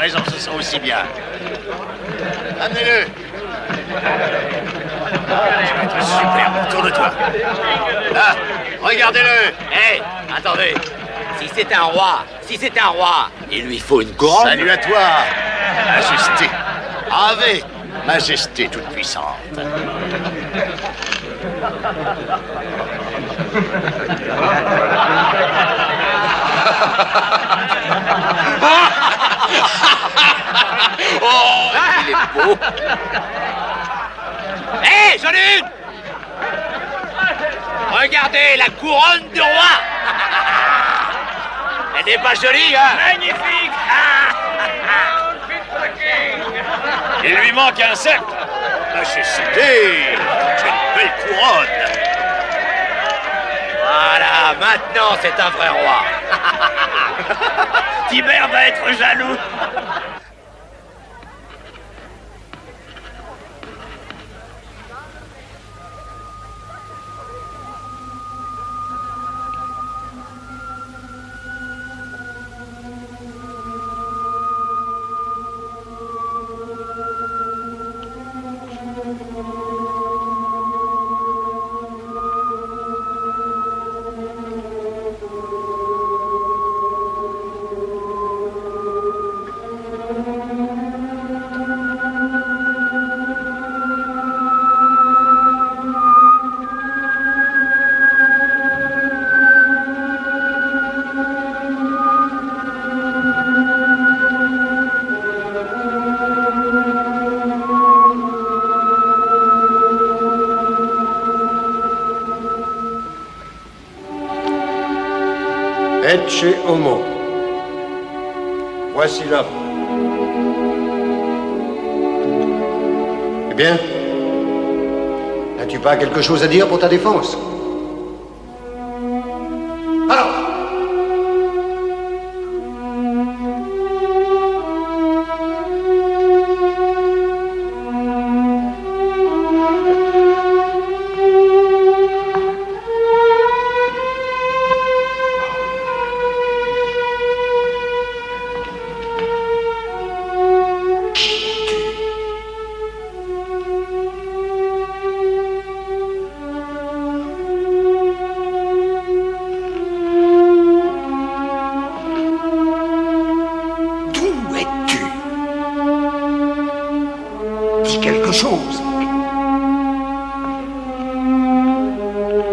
raison, ce sera aussi bien. Amenez-le. Ça va être superbe, autour de toi. Là, regardez-le. Hé, attendez. Si c'est un roi, il lui faut une couronne. Salut à toi, Majesté. Ave, Majesté toute puissante. Oh, il est beau. Hé, j'en ai une. Regardez la couronne du roi. Elle n'est pas jolie, hein? Magnifique. Il lui manque un sceptre. Majesté, c'est une belle couronne. Voilà, maintenant c'est un vrai roi. Tibère va être jaloux. Ecce homo. Voici l'homme. Eh bien, n'as-tu pas quelque chose à dire pour ta défense? Alors, chose.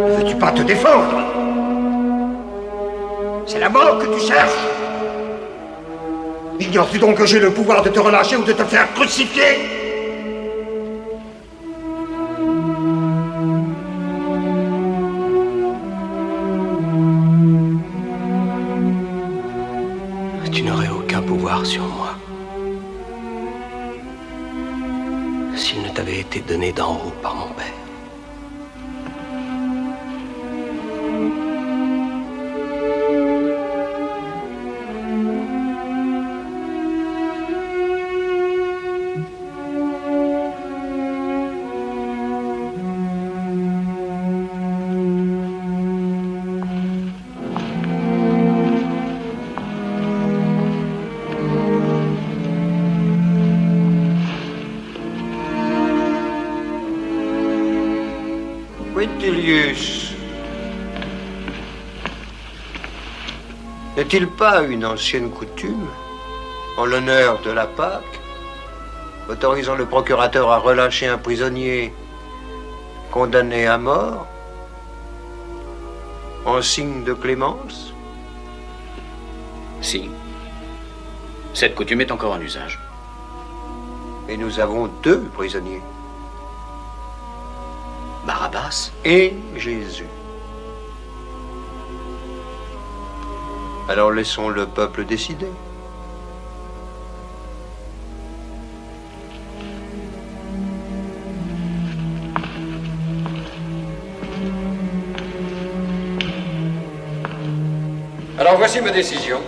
Ne veux-tu pas te défendre? C'est la mort que tu cherches? Ignores-tu donc que j'ai le pouvoir de te relâcher ou de te faire crucifier? Tu n'aurais aucun pouvoir sur moi. S'il ne t'avait été donné d'en haut par mon père. Quintilius, n'est-il pas une ancienne coutume, en l'honneur de la Pâque, autorisant le procurateur à relâcher un prisonnier condamné à mort, en signe de clémence? Si. Cette coutume est encore en usage. Et nous avons deux prisonniers. Barabbas et Jésus. Alors laissons le peuple décider. Alors voici ma décision.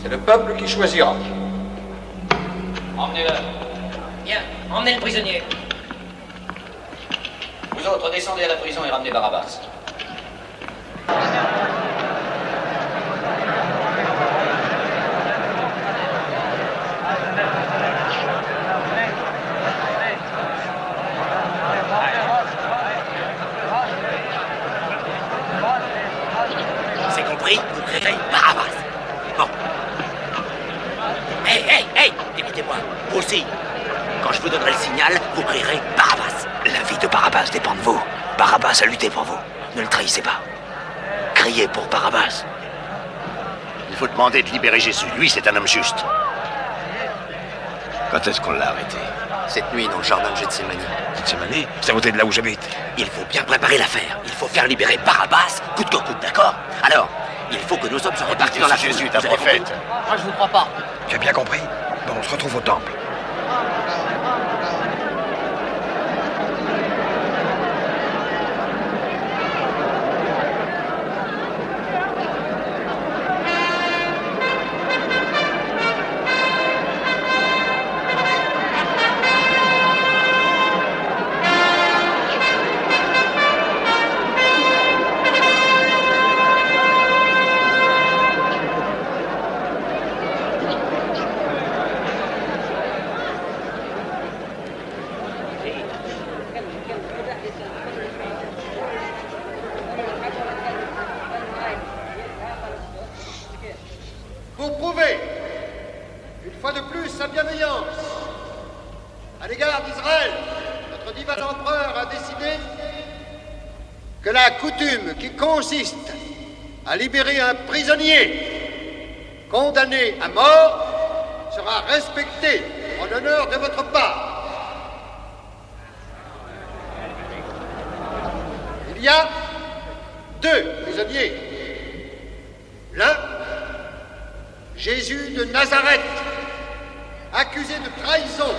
C'est le peuple qui choisira. Emmenez-le. Bien, emmenez le prisonnier. Vous autres, descendez à la prison et ramenez Barabbas. compris? Vous créerez Barabbas. Bon. Hey, écoutez-moi. Vous aussi. Quand je vous donnerai le signal, vous crierez Barabbas. La vie de Barabbas dépend de vous. Barabbas a lutté pour vous. Ne le trahissez pas. Criez pour Barabbas. Il faut demander de libérer Jésus. Lui, c'est un homme juste. Quand est-ce qu'on l'a arrêté? Cette nuit, dans le jardin de Gethsemane. Gethsemane? C'est à côté de là où j'habite. Il faut bien préparer l'affaire. Il faut faire libérer Barabbas, coûte que coûte, d'accord? Alors, il faut que nos hommes soient répartis dans la foule. Jésus est un Vous avez prophète. compris? Moi, je vous crois pas. Tu as bien compris? Bon, on se retrouve au temple. Pour prouver, une fois de plus, sa bienveillance à l'égard d'Israël, notre divin empereur a décidé que la coutume qui consiste à libérer un prisonnier condamné à mort sera respectée en l'honneur de votre part. Il y a 2 prisonniers. L'un, Jésus de Nazareth, accusé de trahison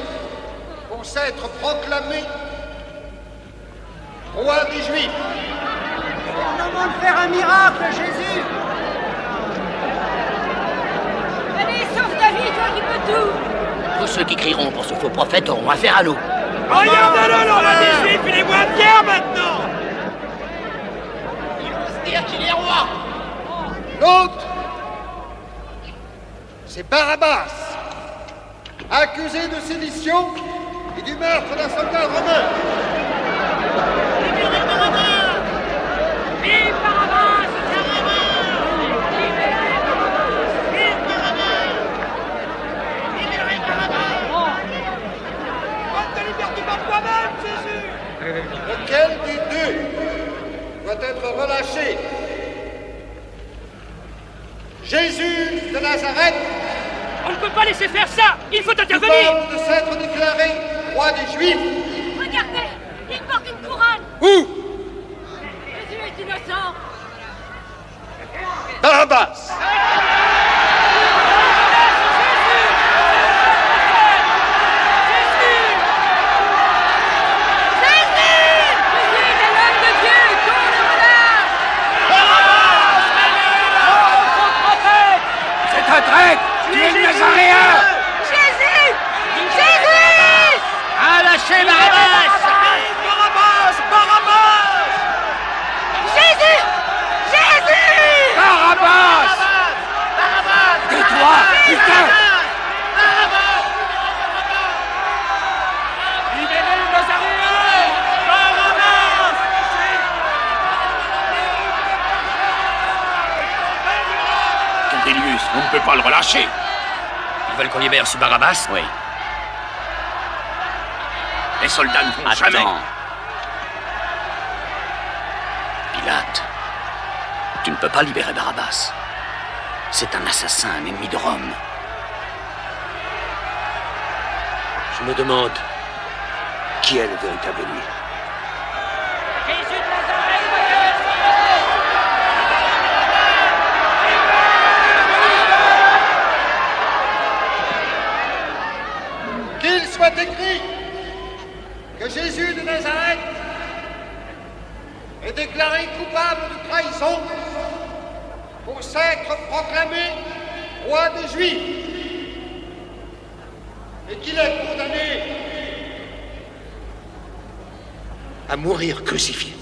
pour s'être proclamé roi des Juifs. C'est le moment de faire un miracle, Jésus. Allez, sauve ta vie, toi qui peux tout. Tous ceux qui crieront pour ce faux prophète auront affaire à nous. Regardez-le, le roi des Juifs, il est moins fier maintenant. Il ose dire qu'il est roi. L'autre, c'est Barabbas, accusé de sédition et du meurtre d'un soldat romain. Libérez Barabbas. Vive Barabbas. Libérez Barabbas. Vive Barabbas. Libérez Barabbas. On te libère du mal toi-même, Jésus. Lequel des 2 doit être relâché? Jésus de Nazareth, On ne peut pas laisser faire ça. Il faut intervenir. coupable de s'être déclaré roi des Juifs. Regardez, il porte une couronne. Où? Jésus est innocent. Barabbas. C'est un traître! Tu es le Nazaréen! Jésus! Jésus! Ah, lâchez Barabbas! Jésus! Jésus! Barabbas! Tais-toi, putain! Libérez le Nazaréen. Barabbas. Cornelius, on ne peut pas le relâcher. Ils veulent qu'on libère ce Barabbas? Oui. Les soldats ne font jamais. Attends. Pilate, tu ne peux pas libérer Barabbas. C'est un assassin, un ennemi de Rome. Je me demande qui est le véritable ennemi. Jésus de Nazareth! Qu'il soit écrit que Jésus de Nazareth est déclaré coupable de trahison pour s'être proclamé roi des Juifs et qu'il est condamné À mourir crucifié.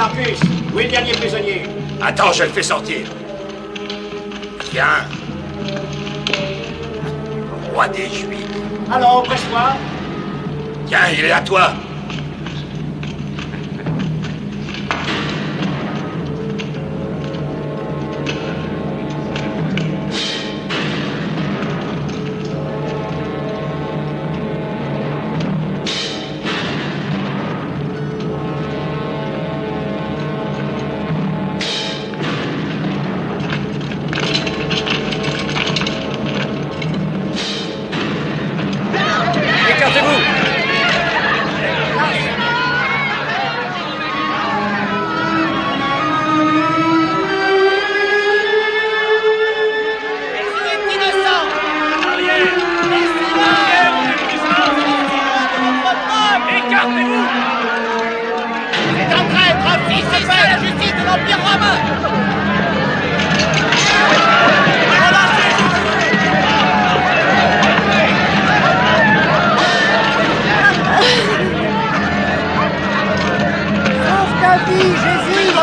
Marcus, où est le dernier prisonnier? Attends, je le fais sortir. Viens. Roi des Juifs. Alors, presse-toi. Tiens, il est à toi.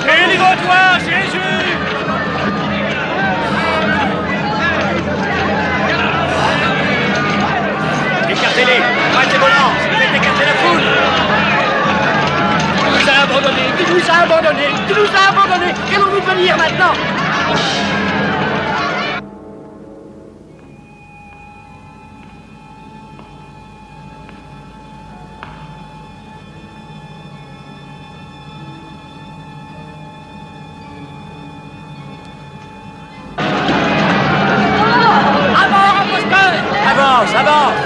Délivre-toi, Jésus! Écartez-les. Arrêtez vos lances. Faites écarter la foule. Il nous a abandonnés, il nous a abandonnés, il nous a abandonnés. Qu'allons-nous devenir maintenant? Avance, avance.